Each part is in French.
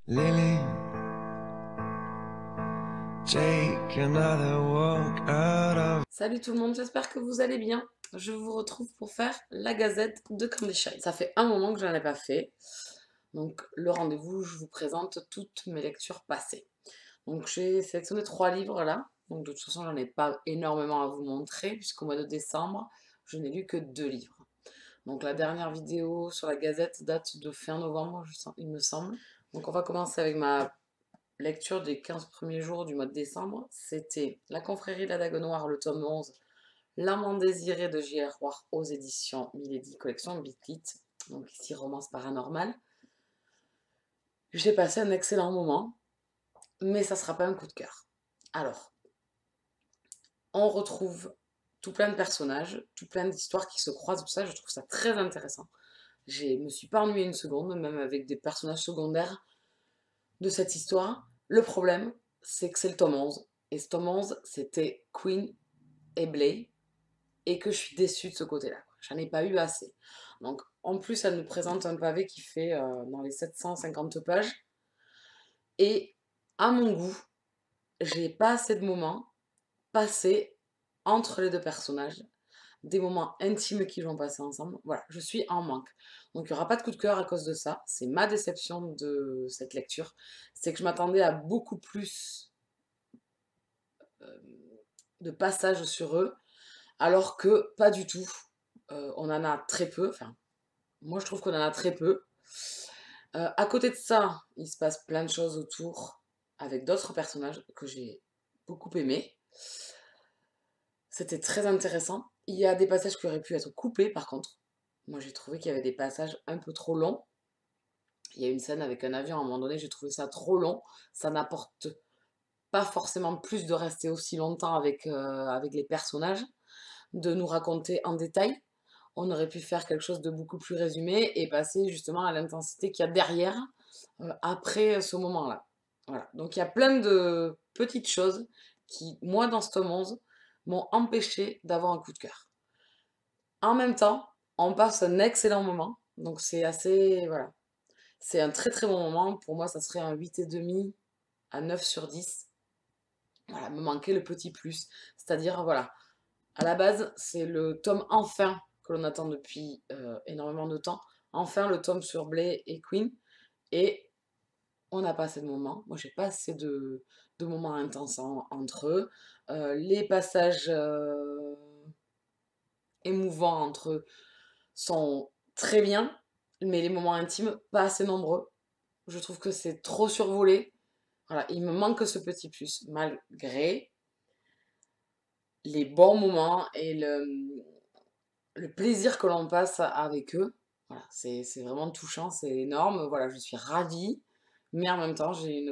Lily, take another walk out of... Salut tout le monde, j'espère que vous allez bien. Je vous retrouve pour faire la gazette de Candy Shy. Ça fait un moment que je n'en ai pas fait. Donc le rendez-vous, je vous présente toutes mes lectures passées. Donc j'ai sélectionné 3 livres là. Donc de toute façon, j'en ai pas énormément à vous montrer puisqu'au mois de décembre, je n'ai lu que 2 livres. Donc la dernière vidéo sur la gazette date de fin novembre, il me semble. Donc on va commencer avec ma lecture des 15 premiers jours du mois de décembre. C'était La confrérie de la Dague Noire, le tome 11, L'amant désiré de J.R. Roy aux éditions Milady Collection Bitlit. Donc ici, romance paranormale. J'ai passé un excellent moment, mais ça ne sera pas un coup de cœur. Alors, on retrouve tout plein de personnages, tout plein d'histoires qui se croisent, tout ça, je trouve ça très intéressant. Je me suis pas ennuyée une seconde, même avec des personnages secondaires de cette histoire. Le problème, c'est que c'est le tome 11. Et ce tome 11, c'était Queen et Blay, et que je suis déçue de ce côté-là. J'en ai pas eu assez. Donc, en plus, elle nous présente un pavé qui fait dans les 750 pages. Et à mon goût, j'ai pas assez de moments passés entre les deux personnages, des moments intimes qu'ils vont passer ensemble. Voilà, je suis en manque. Donc, il n'y aura pas de coup de cœur à cause de ça. C'est ma déception de cette lecture. C'est que je m'attendais à beaucoup plus euh, de passages sur eux, alors que pas du tout. On en a très peu. Enfin, moi, je trouve qu'on en a très peu. À côté de ça, il se passe plein de choses autour avec d'autres personnages que j'ai beaucoup aimés. C'était très intéressant. Il y a des passages qui auraient pu être coupés par contre. Moi, j'ai trouvé qu'il y avait des passages un peu trop longs. Il y a une scène avec un avion, à un moment donné, j'ai trouvé ça trop long. Ça n'apporte pas forcément plus de rester aussi longtemps avec les personnages, de nous raconter en détail. On aurait pu faire quelque chose de beaucoup plus résumé et passer justement à l'intensité qu'il y a derrière après ce moment-là. Voilà. Donc il y a plein de petites choses qui, moi, dans ce tome 11, m'ont empêché d'avoir un coup de cœur. En même temps, on passe un excellent moment. Donc c'est assez... Voilà. C'est un très très bon moment. Pour moi, ça serait un 8,5 à 9 sur 10. Voilà, me manquait le petit plus. C'est-à-dire, voilà, à la base, c'est le tome enfin que l'on attend depuis énormément de temps. Enfin, le tome sur Blay et Queen. Et on n'a pas assez de moments. Moi, j'ai pas assez de moments intenses entre eux. Les passages émouvants entre eux sont très bien, mais les moments intimes, pas assez nombreux. Je trouve que c'est trop survolé. Voilà, il me manque ce petit plus, malgré les bons moments et le plaisir que l'on passe avec eux. Voilà, c'est vraiment touchant, c'est énorme. Voilà, je suis ravie, mais en même temps, j'ai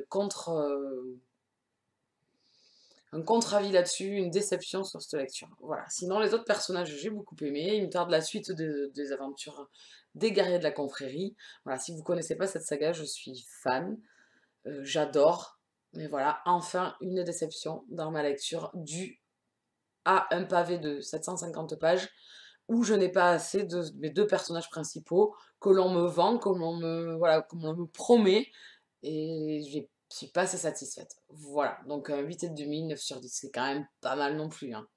un contre-avis là-dessus, une déception sur cette lecture. Voilà. Sinon, les autres personnages, j'ai beaucoup aimé. Il me tarde la suite des aventures des guerriers de la confrérie. Voilà, si vous connaissez pas cette saga, je suis fan. J'adore. Mais voilà, enfin, une déception dans ma lecture due à un pavé de 750 pages où je n'ai pas assez de mes deux personnages principaux que l'on me vend, voilà, comme on me promet, et je suis pas assez satisfaite. Voilà, donc un 8,5, 9 sur 10, c'est quand même pas mal non plus, hein.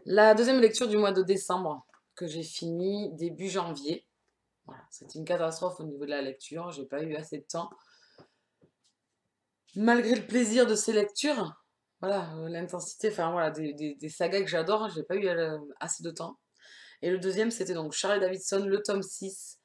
La deuxième lecture du mois de décembre, que j'ai fini début janvier. Voilà, c'était une catastrophe au niveau de la lecture, j'ai pas eu assez de temps. Malgré le plaisir de ces lectures, voilà, l'intensité, enfin voilà, des sagas que j'adore, j'ai pas eu assez de temps. Et le deuxième, c'était donc Charlie Davidson, le tome 6,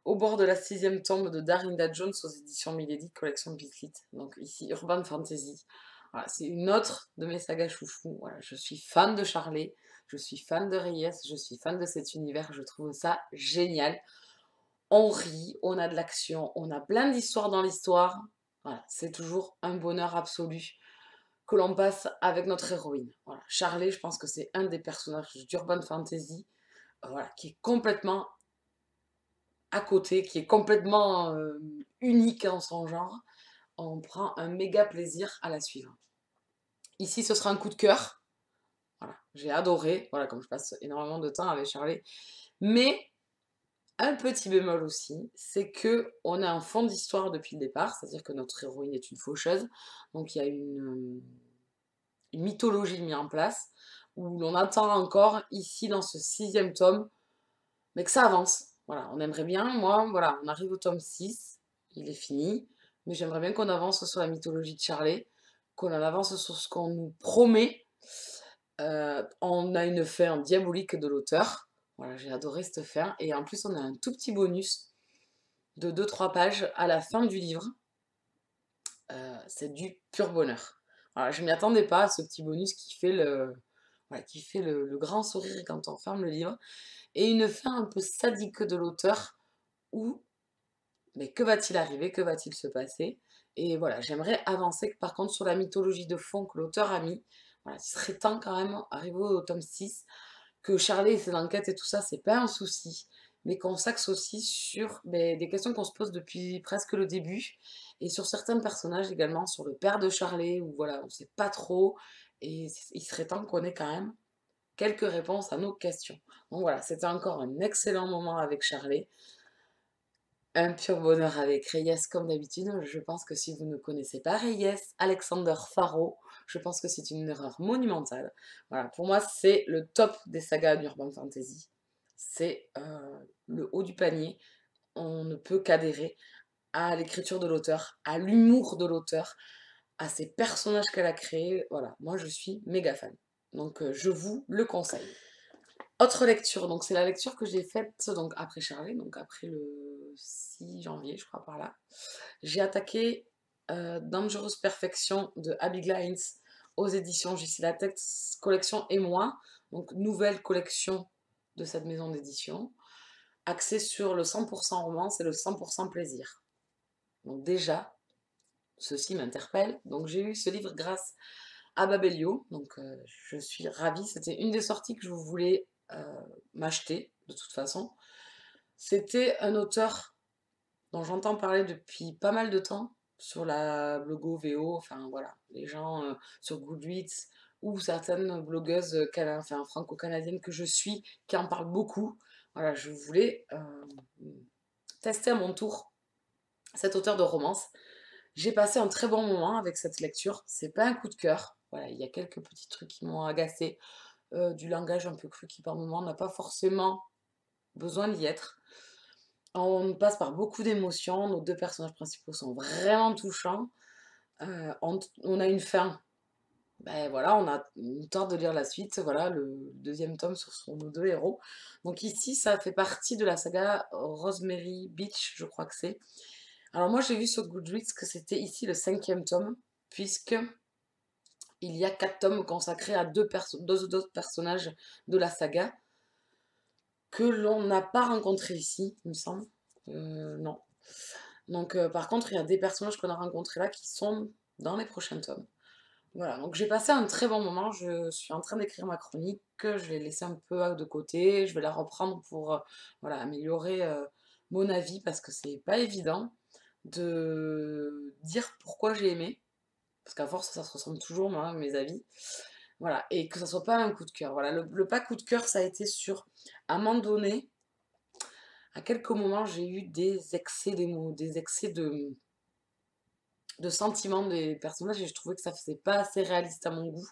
au bord de la sixième tombe de Darinda Jones aux éditions Milady, collection Bitlit. Donc ici, Urban Fantasy. Voilà, c'est une autre de mes sagas chouchou. Voilà, je suis fan de Charlie, je suis fan de Reyes, je suis fan de cet univers, je trouve ça génial. On rit, on a de l'action, on a plein d'histoires dans l'histoire. Voilà, c'est toujours un bonheur absolu que l'on passe avec notre héroïne. Voilà. Charlie, je pense que c'est un des personnages d'Urban Fantasy, voilà, qui est complètement à côté, qui est complètement unique en son genre. On prend un méga plaisir à la suivre. Ici, ce sera un coup de cœur. Voilà, j'ai adoré, voilà, comme je passe énormément de temps avec Charlie. Mais Un petit bémol aussi, c'est que on a un fond d'histoire depuis le départ, c'est-à-dire que notre héroïne est une faucheuse, donc il y a une mythologie mise en place, où l'on attend encore ici dans ce 6e tome, mais que ça avance. Voilà, on aimerait bien, moi, voilà, on arrive au tome 6, il est fini, mais j'aimerais bien qu'on avance sur la mythologie de Charlie, qu'on en avance sur ce qu'on nous promet. On a une fin diabolique de l'auteur. Voilà, j'ai adoré cette fin. Et en plus, on a un tout petit bonus de 2-3 pages à la fin du livre. C'est du pur bonheur. Voilà, je m'y attendais pas à ce petit bonus qui fait voilà, qui fait le grand sourire quand on ferme le livre. Et une fin un peu sadique de l'auteur où, mais que va-t-il arriver, que va-t-il se passer? Et voilà, j'aimerais avancer par contre sur la mythologie de fond que l'auteur a mis. Voilà, il serait temps quand même, arrivé au tome 6, que Charlie et ses enquêtes et tout ça, c'est pas un souci, mais qu'on s'axe aussi sur des questions qu'on se pose depuis presque le début, et sur certains personnages également, sur le père de Charlie, où voilà, on sait pas trop, et il serait temps qu'on ait quand même quelques réponses à nos questions. Donc voilà, c'était encore un excellent moment avec Charlie. Un pur bonheur avec Reyes comme d'habitude. Je pense que si vous ne connaissez pas Reyes, Alexander Faro, je pense que c'est une erreur monumentale. Voilà, pour moi c'est le top des sagas d'Urban Fantasy. C'est le haut du panier. On ne peut qu'adhérer à l'écriture de l'auteur, à l'humour de l'auteur, à ces personnages qu'elle a créés. Voilà, moi je suis méga fan. Donc je vous le conseille. Autre lecture, donc c'est la lecture que j'ai faite donc après Charlie, donc après le 6 janvier, je crois par là. J'ai attaqué Dangerous Perfection de Abby Glines aux éditions JC Latex, collection et moi, donc nouvelle collection de cette maison d'édition, axée sur le 100% romance et le 100% plaisir. Donc déjà, ceci m'interpelle. Donc j'ai eu ce livre grâce à Babelio, donc je suis ravie. C'était une des sorties que je voulais m'acheter de toute façon. C'était un auteur dont j'entends parler depuis pas mal de temps sur la blogo VO, enfin voilà, les gens sur Goodreads ou certaines blogueuses enfin, franco-canadiennes que je suis qui en parlent beaucoup. Voilà, je voulais tester à mon tour cet auteur de romance. J'ai passé un très bon moment avec cette lecture. C'est pas un coup de cœur. Voilà, il y a quelques petits trucs qui m'ont agacé, du langage un peu cru qui par moment n'a pas forcément besoin d'y être. On passe par beaucoup d'émotions, nos deux personnages principaux sont vraiment touchants. On a une fin, ben voilà, on a une tort de lire la suite, voilà, le deuxième tome sur nos deux héros. Donc ici, ça fait partie de la saga Rosemary Beach, je crois que c'est. Alors moi, j'ai vu sur Goodreads que c'était ici le 5e tome, puisque il y a 4 tomes consacrés à deux autres personnages de la saga que l'on n'a pas rencontrés ici, il me semble. Non. Donc par contre, il y a des personnages qu'on a rencontrés là qui sont dans les prochains tomes. Voilà, donc j'ai passé un très bon moment. Je suis en train d'écrire ma chronique. Je l'ai laissée un peu de côté. Je vais la reprendre pour voilà, améliorer mon avis parce que c'est pas évident de dire pourquoi j'ai aimé. Parce qu'à force, ça se ressemble toujours, moi, mes avis. Voilà, et que ça soit pas un coup de cœur. Voilà, le pas coup de cœur, ça a été sur, à un moment donné, à quelques moments, j'ai eu des excès d'émots, des excès de sentiments des personnages et je trouvais que ça faisait pas assez réaliste à mon goût.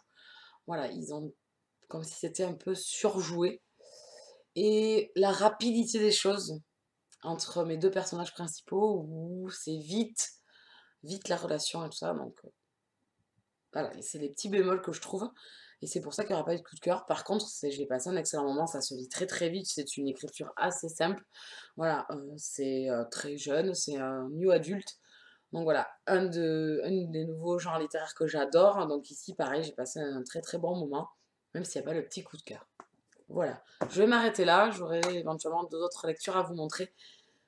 Voilà, ils ont comme si c'était un peu surjoué. Et la rapidité des choses entre mes deux personnages principaux, où c'est vite la relation et tout ça, donc voilà, et c'est les petits bémols que je trouve, et c'est pour ça qu'il n'y aura pas eu de coup de cœur. Par contre, j'ai passé un excellent moment, ça se lit très très vite, c'est une écriture assez simple. Voilà, c'est très jeune, c'est un new adulte. Donc voilà, un des nouveaux genres littéraires que j'adore. Donc ici, pareil, j'ai passé un très très bon moment, même s'il n'y a pas le petit coup de cœur. Voilà, je vais m'arrêter là, j'aurai éventuellement d'autres lectures à vous montrer.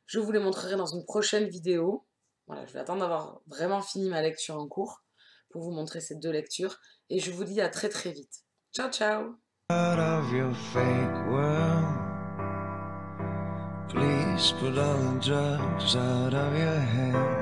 Je vous les montrerai dans une prochaine vidéo. Voilà, je vais attendre d'avoir vraiment fini ma lecture en cours pour vous montrer ces deux lectures. Et je vous dis à très très vite. Ciao ciao! Out of your fake world. Please put all the drugs out of your head.